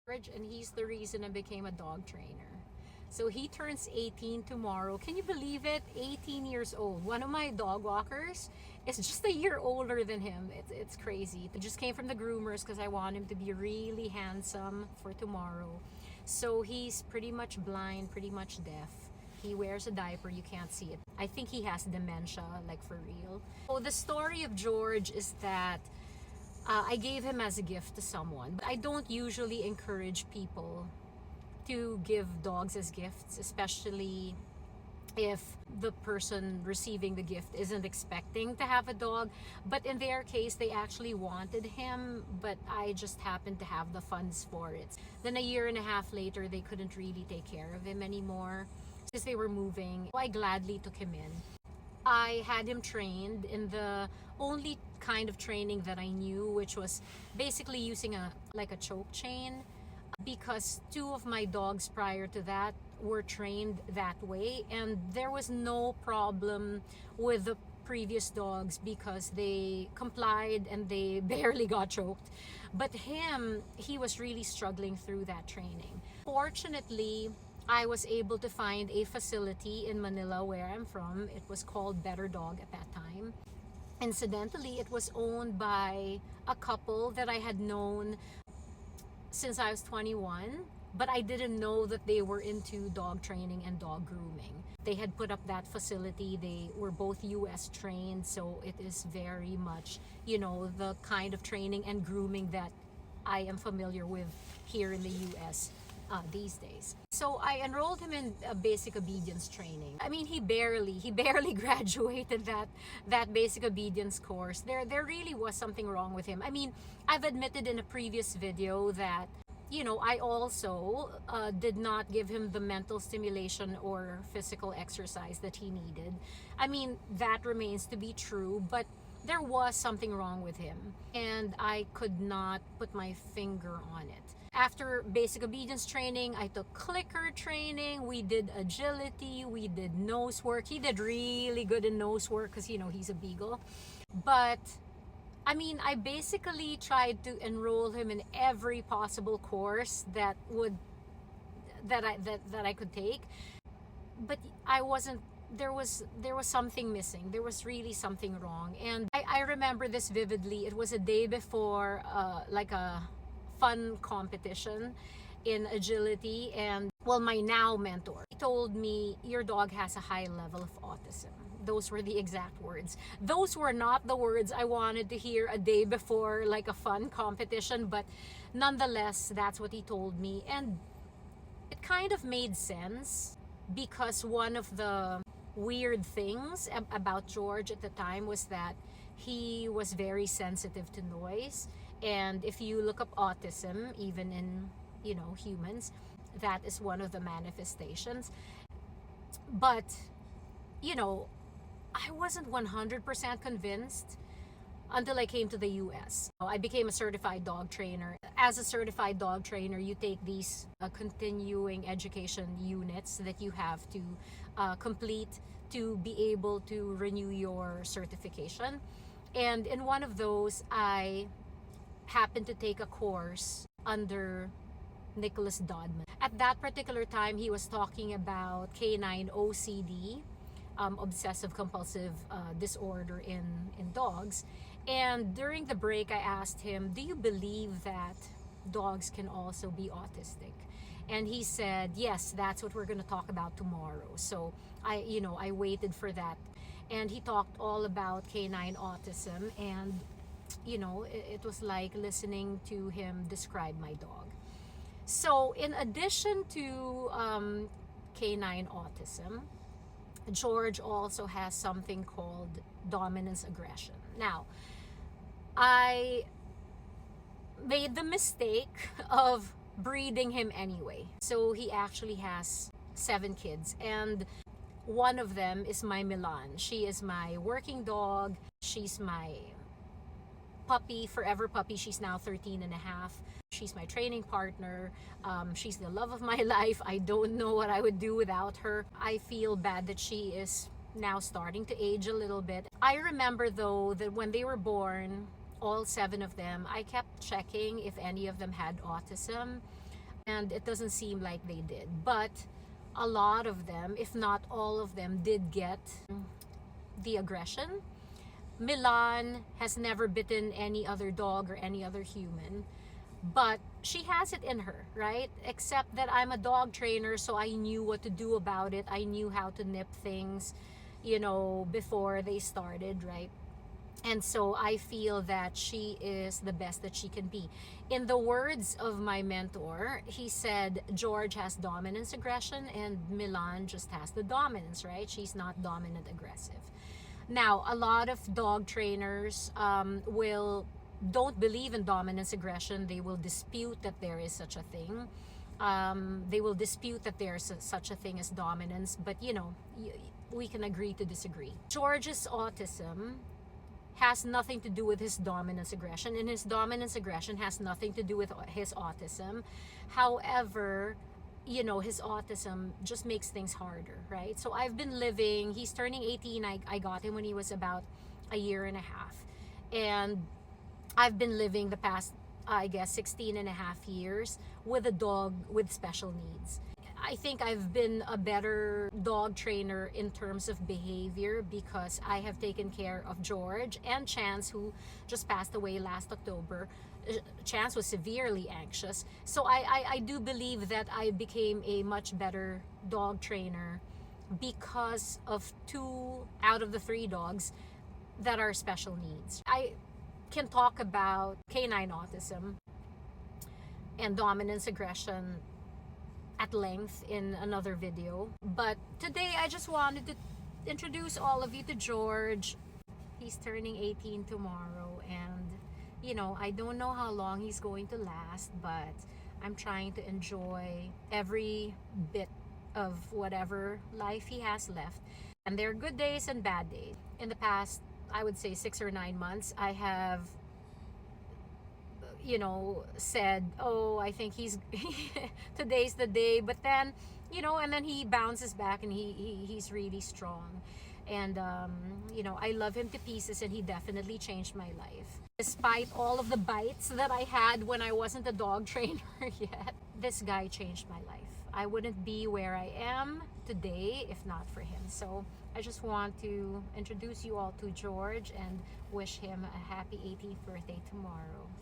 And he's the reason I became a dog trainer. So he turns 18 tomorrow. Can you believe it? 18 years old. One of my dog walkers is just a year older than him. It's crazy. It just came from the groomers because I want him to be really handsome for tomorrow. So he's pretty much blind, pretty much deaf. He wears a diaper, you can't see it. I think he has dementia, like for real. So the story of George is that I gave him as a gift to someone. I don't usually encourage people to give dogs as gifts, especially if the person receiving the gift isn't expecting to have a dog. But in their case, they actually wanted him, but I just happened to have the funds for it. Then a year and a half later, they couldn't really take care of him anymore because they were moving. I gladly took him in. I had him trained in the only kind of training that I knew, which was basically using a choke chain, because two of my dogs prior to that were trained that way, and there was no problem with the previous dogs because they complied and they barely got choked. But he was really struggling through that training. Fortunately, I was able to find a facility in Manila where I'm from. It was called Better Dog at that time. Incidentally, it was owned by a couple that I had known since I was 21, but I didn't know that they were into dog training and dog grooming. They had put up that facility. They were both US trained, so it is very much, the kind of training and grooming that I am familiar with here in the US these days. So I enrolled him in a basic obedience training. I mean, he barely graduated that basic obedience course. There really was something wrong with him. I mean, I've admitted in a previous video that I also did not give him the mental stimulation or physical exercise that he needed. I mean, that remains to be true, but there was something wrong with him, and I could not put my finger on it. After basic obedience training, I took clicker training. We did agility. We did nose work. He did really good in nose work because, he's a beagle. But, I mean, I basically tried to enroll him in every possible course that I could take. But I wasn't, there was something missing. There was really something wrong. And I remember this vividly. It was a day before like a fun competition in agility, and my now mentor told me, your dog has a high level of autism. Those were the exact words. Those were not the words I wanted to hear a day before like a fun competition, but nonetheless, that's what he told me. And it kind of made sense, because one of the weird things about George at the time was that he was very sensitive to noise. And if you look up autism, even in, humans, that is one of the manifestations. But, I wasn't 100% convinced until I came to the US. I became a certified dog trainer. As a certified dog trainer, you take these continuing education units that you have to complete to be able to renew your certification. And in one of those, I happened to take a course under Nicholas Dodman. At that particular time, he was talking about canine OCD, obsessive compulsive disorder in dogs. And during the break, I asked him, do you believe that dogs can also be autistic? And he said, yes, that's what we're going to talk about tomorrow. So I waited for that. And he talked all about canine autism, and it was like listening to him describe my dog. So in addition to canine autism, George also has something called dominance aggression. Now, I made the mistake of breeding him anyway. So he actually has 7 kids, and one of them is my Milan. She is my working dog. She's my puppy, forever puppy. She's now 13 and a half. She's my training partner. She's the love of my life. I don't know what I would do without her. I feel bad that she is now starting to age a little bit. I remember though that when they were born, all 7 of them, I kept checking if any of them had autism. and it doesn't seem like they did. But a lot of them, if not all of them, did get the aggression. Milan has never bitten any other dog or any other human, but she has it in her, right? Except that I'm a dog trainer, so I knew what to do about it. I knew how to nip things, before they started, right? And so I feel that she is the best that she can be. In the words of my mentor, he said George has dominance aggression and Milan just has the dominance, right? She's not dominant aggressive. Now, a lot of dog trainers will don't believe in dominance aggression. They will dispute that there is such a thing. They will dispute that there's such a thing as dominance, but we can agree to disagree. George's autism has nothing to do with his dominance aggression, and his dominance aggression has nothing to do with his autism. However, his autism just makes things harder, right? So he's turning 18. I got him when he was about a year and a half. And I've been living the past, I guess, 16 and a half years with a dog with special needs. I think I've been a better dog trainer in terms of behavior because I have taken care of George and Chance, who just passed away last October. Chance was severely anxious. So I do believe that I became a much better dog trainer because of 2 out of the 3 dogs that are special needs. I can talk about canine autism and dominance aggression at length in another video, but today I just wanted to introduce all of you to George. He's turning 18 tomorrow, and I don't know how long he's going to last, but I'm trying to enjoy every bit of whatever life he has left. And there are good days and bad days. In the past, I would say 6 or 9 months, I have said, oh, I think today's the day, but then and then he bounces back, and he's really strong, and I love him to pieces, and he definitely changed my life. Despite all of the bites that I had when I wasn't a dog trainer yet, this guy changed my life. I wouldn't be where I am today if not for him. So I just want to introduce you all to George and wish him a happy 18th birthday tomorrow.